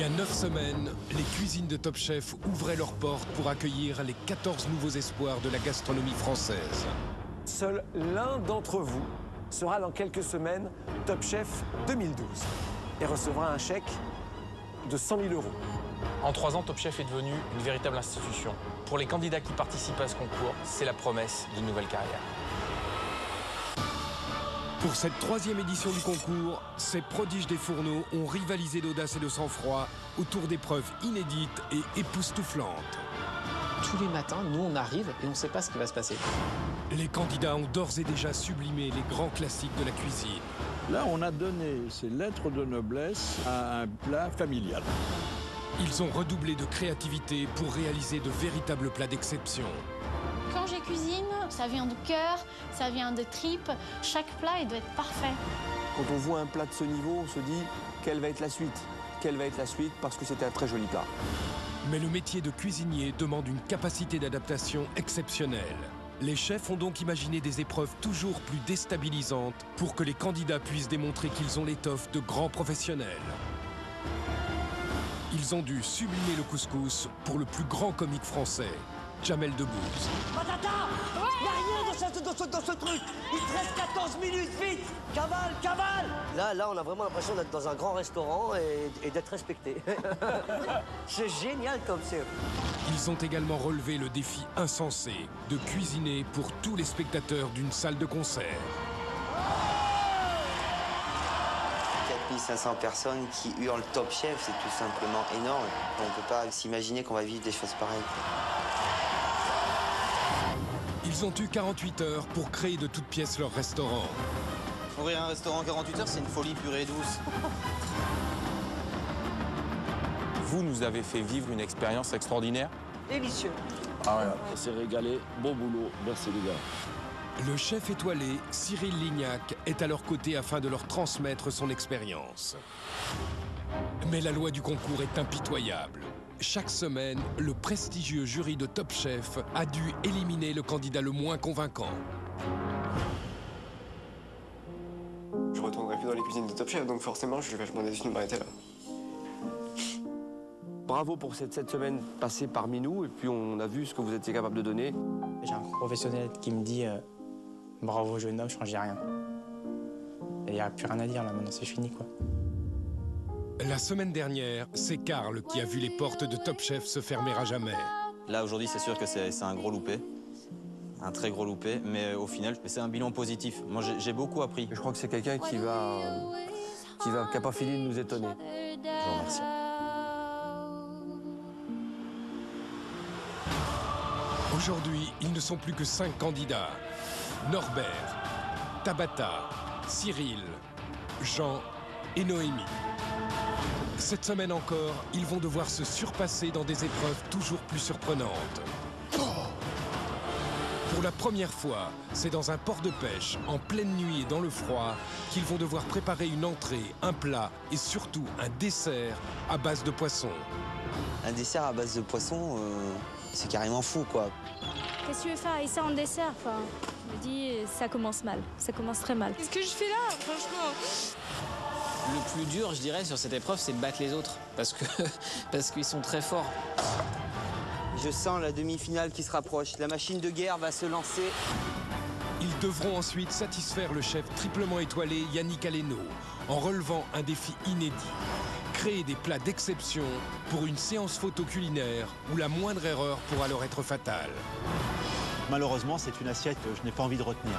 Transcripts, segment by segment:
Il y a 9 semaines, les cuisines de Top Chef ouvraient leurs portes pour accueillir les 14 nouveaux espoirs de la gastronomie française. Seul l'un d'entre vous sera dans quelques semaines Top Chef 2012 et recevra un chèque de 100 000 €. En 3 ans, Top Chef est devenu une véritable institution. Pour les candidats qui participent à ce concours, c'est la promesse d'une nouvelle carrière. Pour cette 3e édition du concours, ces prodiges des fourneaux ont rivalisé d'audace et de sang-froid autour d'épreuves inédites et époustouflantes. Tous les matins, nous, on arrive et on ne sait pas ce qui va se passer. Les candidats ont d'ores et déjà sublimé les grands classiques de la cuisine. Là, on a donné ces lettres de noblesse à un plat familial. Ils ont redoublé de créativité pour réaliser de véritables plats d'exception. Quand je cuisine, ça vient de cœur, ça vient de tripes. Chaque plat, il doit être parfait. Quand on voit un plat de ce niveau, on se dit quelle va être la suite. Quelle va être la suite parce que c'était un très joli plat. Mais le métier de cuisinier demande une capacité d'adaptation exceptionnelle. Les chefs ont donc imaginé des épreuves toujours plus déstabilisantes pour que les candidats puissent démontrer qu'ils ont l'étoffe de grands professionnels. Ils ont dû sublimer le couscous pour le plus grand comique français, Jamel Debbouze. Patata! Il n'y a rien dans ce truc! Il te reste 14 minutes, vite! Cavale, cavale! Là, on a vraiment l'impression d'être dans un grand restaurant et d'être respecté. C'est génial comme c'est. Ils ont également relevé le défi insensé de cuisiner pour tous les spectateurs d'une salle de concert. 4500 personnes qui hurlent Top Chef, c'est tout simplement énorme. On ne peut pas s'imaginer qu'on va vivre des choses pareilles. Ils ont eu 48 heures pour créer de toutes pièces leur restaurant. Ouvrir un restaurant en 48 heures, c'est une folie pure et douce. Vous nous avez fait vivre une expérience extraordinaire. Délicieux. Ah ouais, on s'est régalé. Bon boulot. Merci les gars. Le chef étoilé, Cyril Lignac, est à leur côté afin de leur transmettre son expérience. Mais la loi du concours est impitoyable. Chaque semaine, le prestigieux jury de Top Chef a dû éliminer le candidat le moins convaincant. Je retournerai plus dans les cuisines de Top Chef, donc forcément, je suis vachement déçu de m'arrêter là. Bravo pour cette 7 semaines passées parmi nous et puis on a vu ce que vous étiez capable de donner. J'ai un professionnel qui me dit bravo jeune homme, je changeais rien. Il n'y a plus rien à dire là, maintenant c'est fini quoi. La semaine dernière, c'est Karl qui a vu les portes de Top Chef se fermer à jamais. Là, aujourd'hui, c'est sûr que c'est un gros loupé. Un très gros loupé, mais au final, c'est un bilan positif. Moi, j'ai beaucoup appris. Je crois que c'est quelqu'un qui n'a pas fini de nous étonner. Je vous remercie. Aujourd'hui, ils ne sont plus que 5 candidats. Norbert, Tabata, Cyril, Jean et Noémie. Cette semaine encore, ils vont devoir se surpasser dans des épreuves toujours plus surprenantes. Pour la première fois, c'est dans un port de pêche, en pleine nuit et dans le froid, qu'ils vont devoir préparer une entrée, un plat et surtout un dessert à base de poisson. Un dessert à base de poisson, c'est carrément fou, quoi. Qu'est-ce que tu veux faire avec ça en dessert? Enfin, je me dis, ça commence mal. Ça commence très mal. Qu'est-ce que je fais là, franchement? Le plus dur, je dirais, sur cette épreuve, c'est de battre les autres. Parce qu'ils sont très forts. Je sens la demi-finale qui se rapproche. La machine de guerre va se lancer. Ils devront ensuite satisfaire le chef triplement étoilé Yannick Aleno en relevant un défi inédit. Créer des plats d'exception pour une séance photo culinaire où la moindre erreur pourra leur être fatale. Malheureusement, c'est une assiette que je n'ai pas envie de retenir.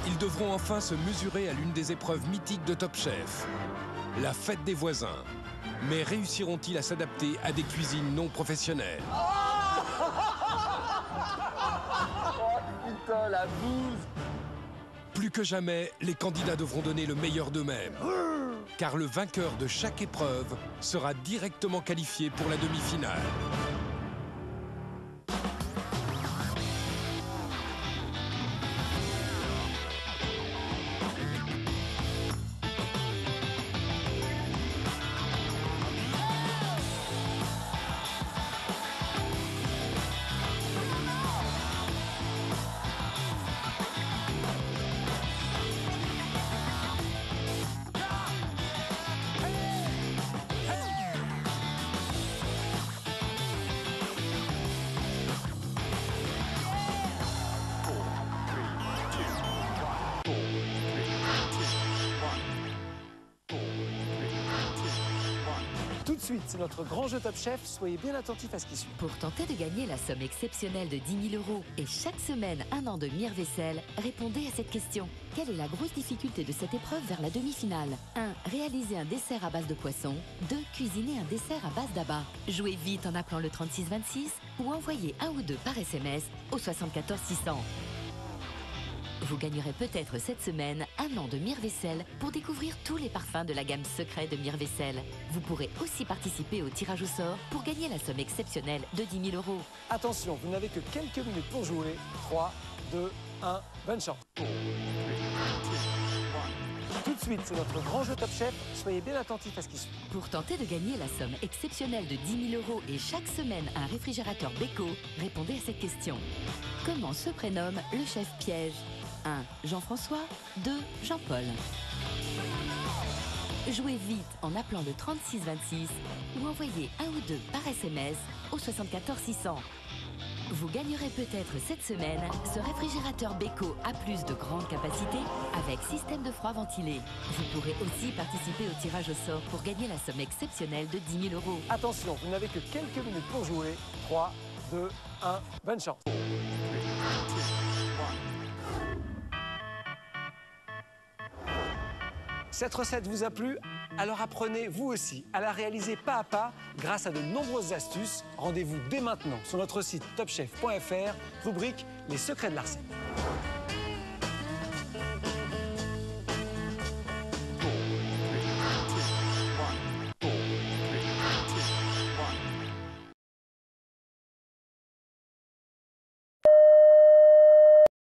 Ils devront enfin se mesurer à l'une des épreuves mythiques de Top Chef, la fête des voisins. Mais réussiront-ils à s'adapter à des cuisines non professionnelles? Putain, la bouse! Plus que jamais, les candidats devront donner le meilleur d'eux-mêmes. Car le vainqueur de chaque épreuve sera directement qualifié pour la demi-finale. suite, c'est notre grand jeu Top Chef. Soyez bien attentifs à ce qui suit. Pour tenter de gagner la somme exceptionnelle de 10 000 € et chaque semaine un an de Mire-Vaisselle, répondez à cette question. Quelle est la grosse difficulté de cette épreuve vers la demi-finale? 1. Réaliser un dessert à base de poisson. 2. Cuisiner un dessert à base d'abat. Jouez vite en appelant le 3626 ou envoyez un ou deux par SMS au 74 600. Vous gagnerez peut-être cette semaine un an de Mire-Vaisselle pour découvrir tous les parfums de la gamme secret de Mire-Vaisselle. Vous pourrez aussi participer au tirage au sort pour gagner la somme exceptionnelle de 10 000 €. Attention, vous n'avez que quelques minutes pour jouer. 3, 2, 1, bonne chance. Tout de suite, c'est notre grand jeu Top Chef. Soyez bien attentifs à ce qui suit. Pour tenter de gagner la somme exceptionnelle de 10 000 € et chaque semaine un réfrigérateur Beko, répondez à cette question. Comment se prénomme le chef piège? 1. Jean-François. 2. Jean-Paul. Jouez vite en appelant le 3626 ou envoyez un ou deux par SMS au 74 600. Vous gagnerez peut-être cette semaine ce réfrigérateur Beko à plus de grande capacité avec système de froid ventilé. Vous pourrez aussi participer au tirage au sort pour gagner la somme exceptionnelle de 10 000 €. Attention, vous n'avez que quelques minutes pour jouer. 3, 2, 1, bonne chance. Cette recette vous a plu? Alors apprenez vous aussi à la réaliser pas à pas grâce à de nombreuses astuces. Rendez-vous dès maintenant sur notre site topchef.fr, rubrique Les secrets de la recette.